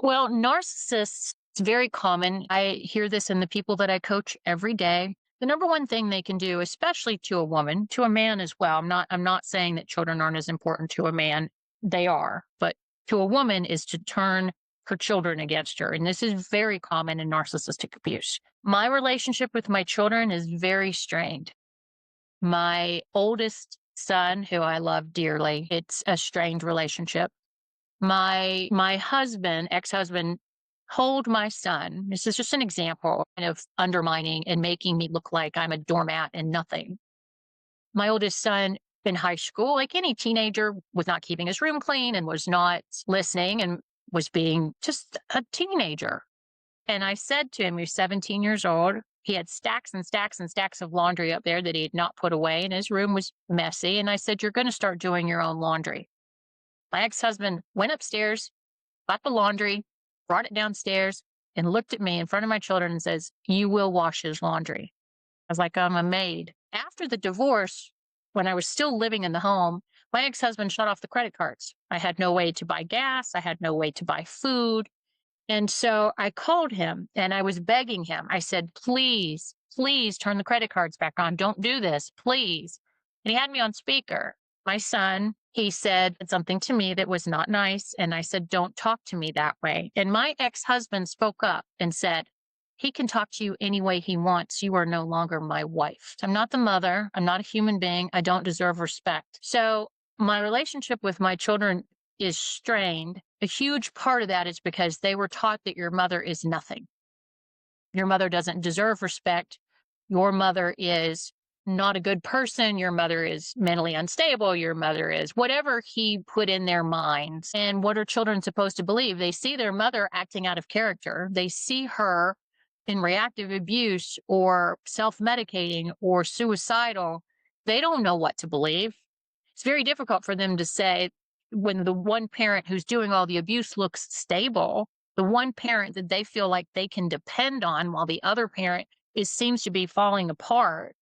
Well, narcissists, it's very common. I hear this in the people that I coach every day. The number one thing they can do, especially to a woman, to a man as well. I'm not saying that children aren't as important to a man. They are, but to a woman is to turn her children against her. And this is very common in narcissistic abuse. My relationship with my children is very strained. My oldest son, who I love dearly, it's a strained relationship. My husband, ex-husband, told my son, this is just an example kind of undermining and making me look like I'm a doormat and nothing. My oldest son in high school, like any teenager, was not keeping his room clean and was not listening and was being just a teenager. And I said to him, he was 17 years old. He had stacks and stacks and stacks of laundry up there that he had not put away, and his room was messy. And I said, "You're going to start doing your own laundry." My ex-husband went upstairs, got the laundry, brought it downstairs, and looked at me in front of my children and says, "You will wash his laundry." I was like, "I'm a maid." After the divorce, when I was still living in the home, my ex-husband shut off the credit cards. I had no way to buy gas. I had no way to buy food. And so I called him and I was begging him. I said, "Please, please turn the credit cards back on. Don't do this, please." And he had me on speaker. My son, he said something to me that was not nice. And I said, "Don't talk to me that way." And my ex-husband spoke up and said, "He can talk to you any way he wants. You are no longer my wife. I'm not the mother. I'm not a human being. I don't deserve respect." So my relationship with my children is strained. A huge part of that is because they were taught that your mother is nothing. Your mother doesn't deserve respect. Your mother is not a good person. Your mother is mentally unstable. Your mother is whatever he put in their minds. And what are children supposed to believe? They see their mother acting out of character. They see her in reactive abuse or self-medicating or suicidal. They don't know what to believe. It's very difficult for them to say when the one parent who's doing all the abuse looks stable, the one parent that they feel like they can depend on while the other parent seems to be falling apart.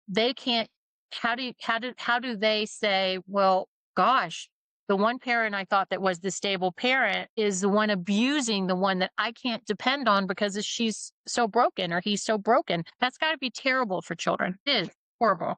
They can't, how do they say, "Well, gosh, the one parent I thought that was the stable parent is the one abusing the one that I can't depend on because she's so broken or he's so broken." That's got to be terrible for children. It is horrible.